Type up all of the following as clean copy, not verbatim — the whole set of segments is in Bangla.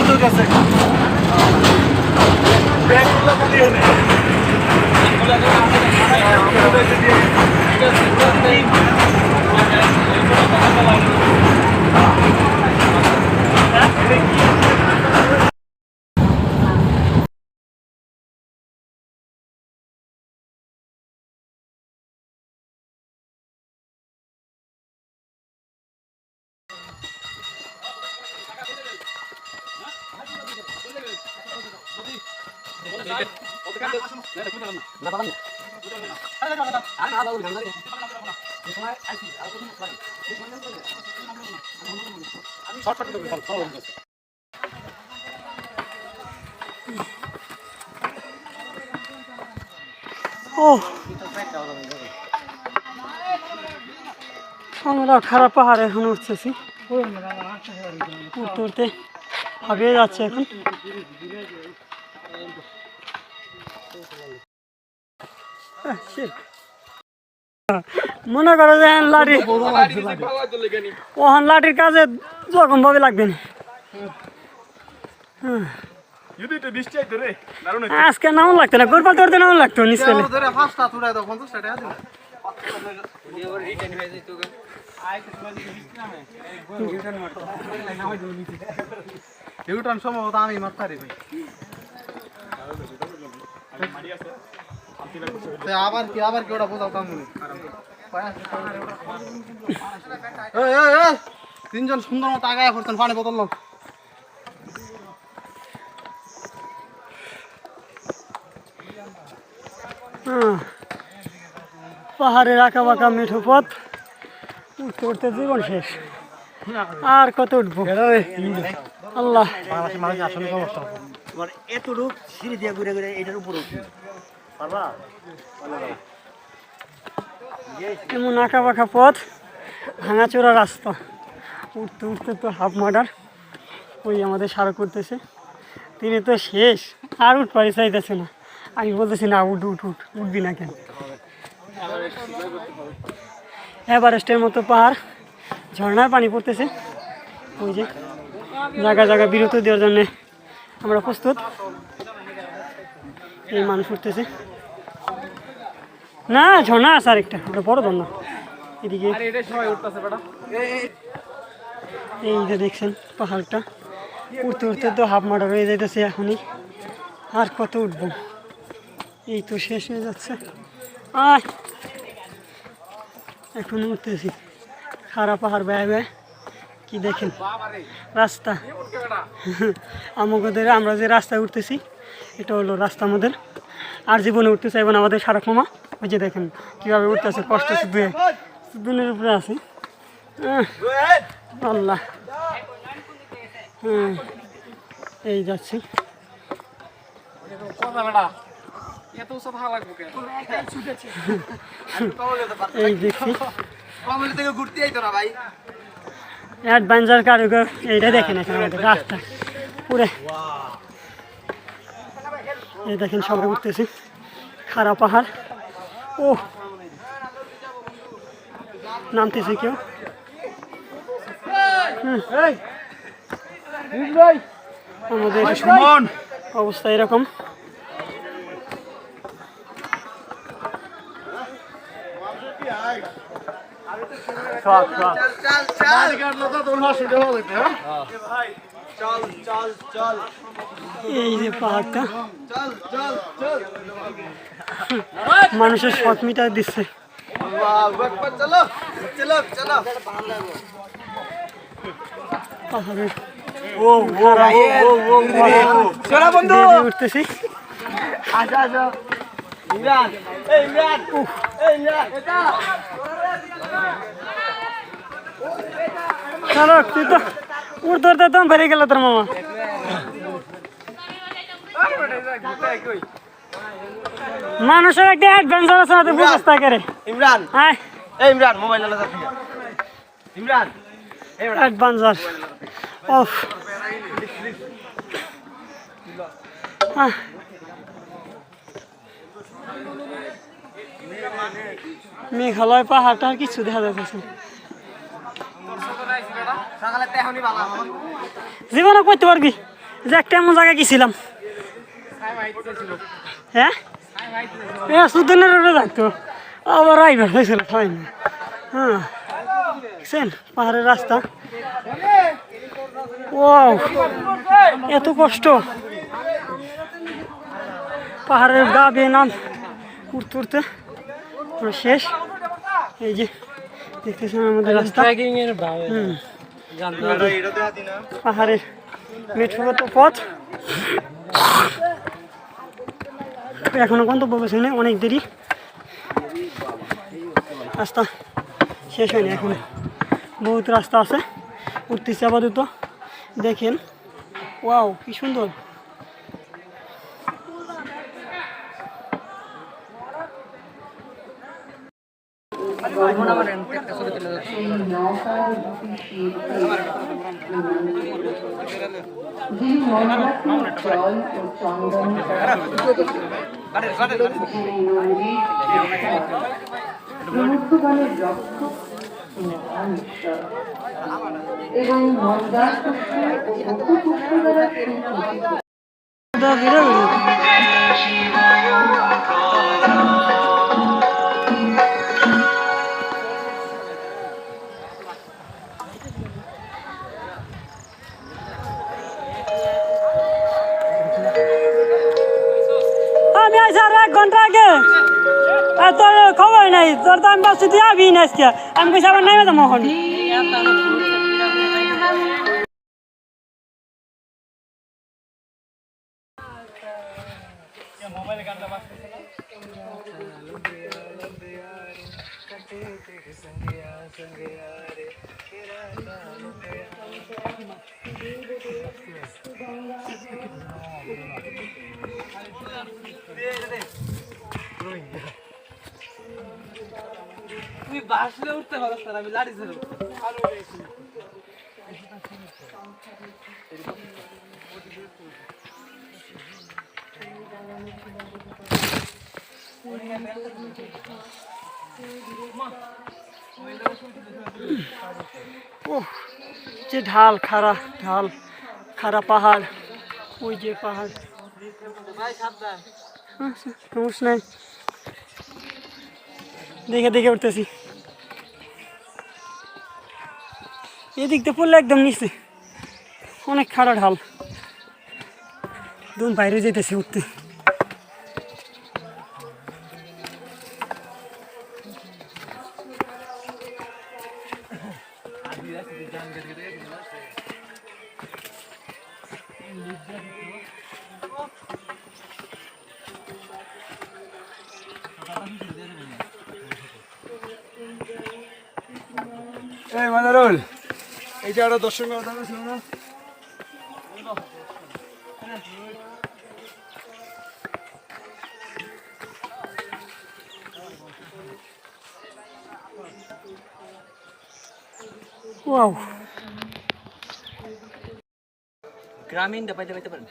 সুযোগ আছে ব্যাগগুলো খালি এনে আমরা খারাপ পাহাড়ে এখন উঠতেছি, উঠতে উঠতে হাঁপিয়ে যাচ্ছে এখন। মনে করো যে লাঠি ওখান লাঠির কাজে যখন ভাবে লাগবে না। আজকে নামন লাগতো না, গোরপাল ধরতে নামন লাগতো নিশ্চয়। সম্ভবত আমি মারতারি ভাই আবার কি ওটা বোঝাও কামুনি তিনজন সুন্দর মতো আগায় করতেন পানি বোতল লোক পাহাড়ের আঁকা বাঁকা মিঠো পথ, উঠতে উঠতে জীবন শেষ, আর কত উঠবো আল্লাহ। এতটুক সিঁড়ি দিয়ে ঘুরে ঘুরে এটার উপর এমন আঁকা বাঁকা পথ, ভাঙাচোরা রাস্তা, উঠতে উঠতে তো হাফ মার্ডার। ওই আমাদের সারা করতেছে, তিনি তো শেষ, আর উঠ পারি চাইতেছে না। আমি বলতেছি না উঠ উঠ উঠ, উঠবি না কেন। এভারেস্টের মতো পাহাড়, ঝর্ণার পানি পড়তেছে। ওই যে জায়গা জায়গা বিরতি দেওয়ার জন্য আমরা প্রস্তুত। এই মানুষ উঠতেছে না, ঝর্ণা আছে আরেকটা, ওটা বড় ঝর্ণা। এদিকে এই যে দেখছেন পাহাড়টা, উঠতে উঠতে তো হাফ মার্ডার হয়ে যাইতেছে এখনই। আর কত উঠবো, এই তো শেষ হয়ে যাচ্ছে। আয় এখন উঠতেছি খারাপ পাহাড় বেয়ে বেয়ে। কি দেখেন রাস্তা, আমাদের আমরা যে রাস্তায় উঠতেছি এটা হলো রাস্তা আমাদের। আর জীবনে উঠতে চাইব না আমাদের সারা ক্ষমা। ওই যে দেখেন কীভাবে উঠতেছে, কষ্ট দুনের উপরে আছি। আল্লাহ, এই যাচ্ছি। এই দেখছি অ্যাডভেঞ্চার কারিগর, এইটা দেখেন এখানে আমাদের রাস্তা পুরে। এই দেখেন সবাই উঠতেছে খারাপ পাহাড়। ও নামতেছে কেউ। আমাদের অবস্থা এরকম। এই যে পাহাড়টা মানুষের শখ মিটার দিচ্ছে। পাহাড়ের উঠতেছি। চলো তুই তো উঠতে উঠতে দম বেরিয়ে গেল তোর মামা। মানুষের একটা অ্যাডভেঞ্চার আছে না, তুই বুঝিস তা করে। ইমরান, হ্যাঁ ইমরান মোবাইল আলাদা থেকে ইমরান অ্যাডভেঞ্চার অফ। মেঘালয় পাহাড়টা আর কিছু দেখা যাচ্ছে জীবনে করতে পারবি যে একটা এমন জায়গায় গেছিলাম, হ্যাঁ সুদিনের রোডে থাকতো, আবার আইবার হয়েছিল সবাই না। হ্যাঁ দেখছেন পাহাড়ের রাস্তা, ও এত কষ্ট পাহাড়ের গা বেয়ে নাম উঠতে উঠতে পুরো শেষ। এই যে দেখতেছেন আমাদের রাস্তা, পাহাড়ের মেঠোগত পথ, এখনো গন্তব্য পেছনে অনেক দেরি, রাস্তা শেষ হয়নি এখন, বহুত রাস্তা আছে, উঠতেছে আপাতত। দেখেন ওয়াও কি সুন্দর, এবং মন্দার পুষ্প ও পুষ্প দ্বারা আমি আজ আর 1 ঘন্টা আগে, আর তোর খবর নাই, তোর তো আমি ভাবছি তুই আবি না আজকে, আমি কইছি আবার নাই তো মোহন। তুই বাসলে উঠতে পারছ না, আমি লাড়ি ছিল। ও যে ঢাল খাড়া, ঢাল খাড়া পাহাড়, ওই যে পাহাড়, সমস্যা নাই, দেখে দেখে উঠতেছি। এদিক দিয়ে পড়লে একদম নিচে, অনেক খাড়া ঢাল, একদম বাইরে যেতেছি উঠতে। এই মাদারুল, এই জায়গাটা দর্শক কথা ছিল না? ওয়াও গ্রামীণটা পাইতে পাইতে পারেন।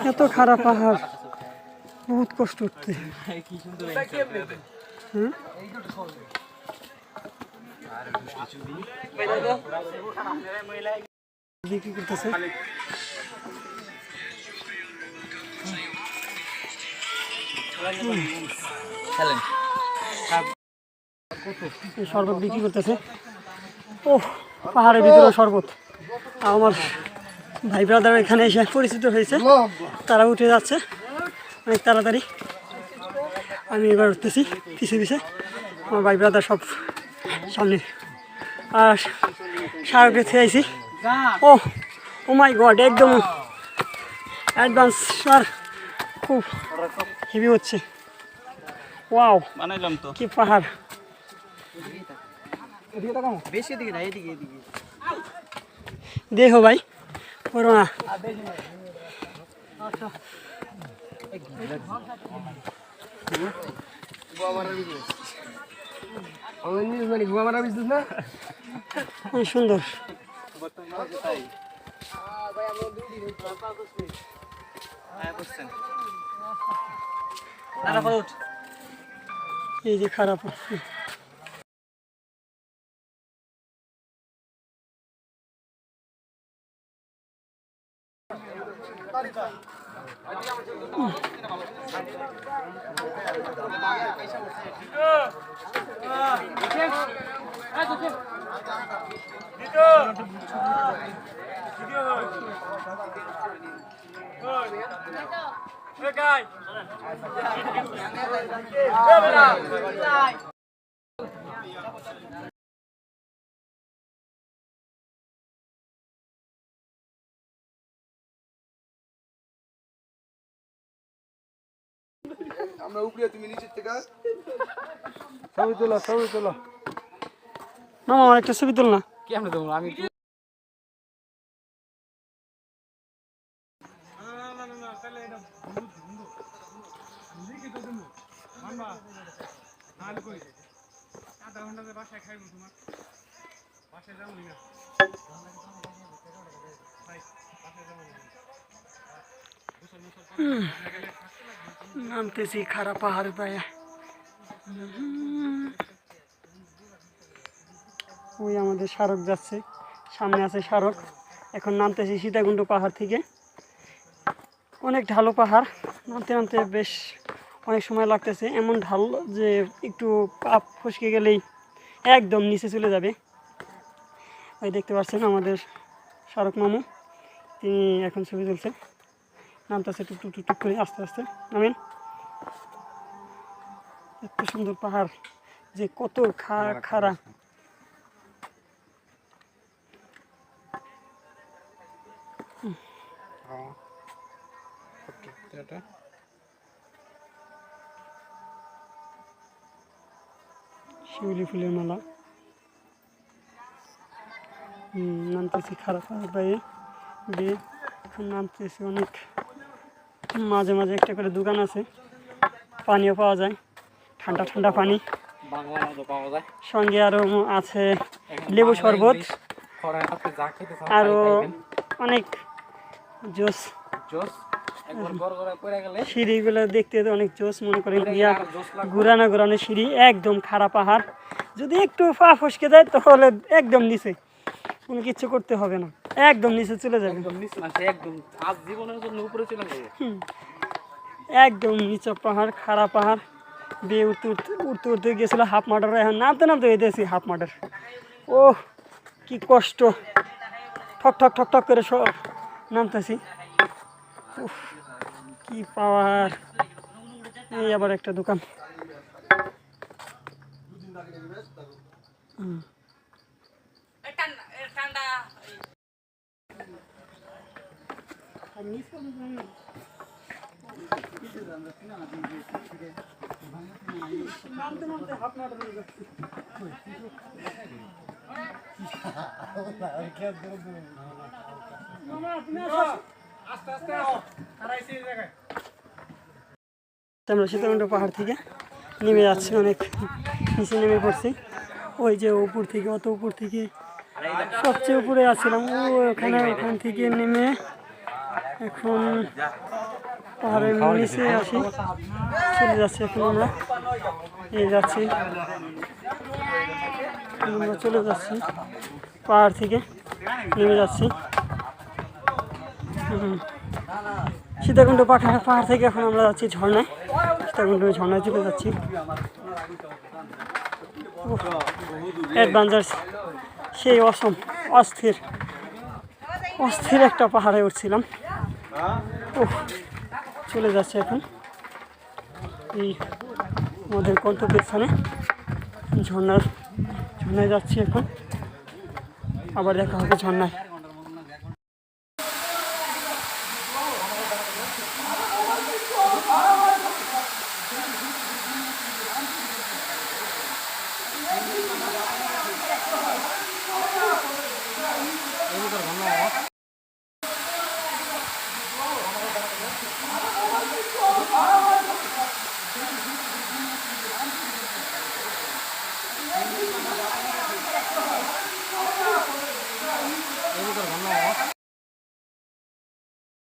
এত খারাপ পাহাড়, বহুত কষ্ট উঠতে। বিক্রি করতেছে, শরবত বিক্রি করতেছে। ও পাহাড়ের ভিতরে শরবত, আমার ভাই ব্রাদার এখানে এসে পরিচিত হয়েছে, তারা উঠে যাচ্ছে অনেক তাড়াতাড়ি। আমি এবার উঠতেছি পিছিয়ে পিছিয়ে, আমার ভাই ব্রাদার সব সামনে, আর সারকে খেয়েছি। ও ও মাই গড, একদম অ্যাডভান্স আর খুব হেভি হচ্ছে। ওয়াও বানাইলাম তো। কি পাহাড়, বেশি দিকে না, এদিকে এদিকে। দেখো ভাই করো না। অনেক সুন্দর, এই যে খারাপ আমরা উপরে তুমি নিচের থেকে ছবি তোলা ছবি তোলা মামা আমার একটা ছবি তুল না। কেমনে দেবো আমি নামতেছি খারাপ পাহাড় পায়ে। ওই আমাদের স্মারক যাচ্ছে, সামনে আছে স্মারক। এখন নামতেছি সীতাকুণ্ড পাহাড় থেকে। অনেক ঢালু পাহাড়, নামতে নামতে বেশ অনেক সময় লাগতেছে। এমন ঢাল যে একটু পা ফসকে গেলেই একদম নিচে চলে যাবে। ওই দেখতে পাচ্ছেন আমাদের স্মারক মামু, তিনি এখন ছবি তুলছে। নামতেছে টুকটুক টুকটুক করে, আস্তে আস্তে নামেন। এত সুন্দর পাহাড় যে কত খাড়া। শিউলি ফুলের মালা। নামতেছি খারাপ পাহাড় পায়ে দিয়ে। এখন নামতেছি অনেক, মাঝে মাঝে একটা করে দোকান আছে, পানিও পাওয়া যায়, ঠান্ডা ঠান্ডা পানি। সঙ্গে আরও আছে লেবু শরবত, আরও অনেক জোস। সিঁড়িগুলো দেখতে অনেক জোস, মনে করেন ঘুরানো ঘুরানো সিঁড়ি, একদম খাড়া পাহাড়। যদি একটু পা ফসকে যায় তাহলে একদম নিচে, কোনো কিছু করতে হবে না, একদম নিচে চলে যাবে। একদম নিচে পাহাড়, খাড়া পাহাড় বেয়ে উঠতে উঠতে উঠতে গেছিলো হাফ মার্টার। এখন নামতে নামতে হইতেছি হাফ মার্টার। ও কি কষ্ট, ঠক ঠক ঠক ঠক করে সব নামতেছি। কি পাওয়ার। এই আবার একটা দোকান। আমরা সীতাকুণ্ড পাহাড় থেকে নেমে যাচ্ছি, অনেক নিচে নেমে পড়ছি। ওই যে উপর থেকে, অত উপর থেকে সবচেয়ে উপরে আসছিলাম, ওখান থেকে নেমে এখন পাহাড়ের নিচে আসি, চলে যাচ্ছি। এখন আমরা যাচ্ছি, আমরা চলে যাচ্ছি পাহাড় থেকে নেমে যাচ্ছি। সীতাকুণ্ড পাহাড় থেকে এখন আমরা যাচ্ছি ঝর্ণায়, সীতাকুণ্ড ঝর্ণায় চলে যাচ্ছি। অ্যাডভেঞ্চার সেই অস্থির একটা পাহাড়ে উঠছিলাম। চলে যাচ্ছে এখন এই আমাদের গন্তব্যের স্থানে, ঝর্ণায় যাচ্ছি এখন। আবার দেখা হবে ঝর্ণায়।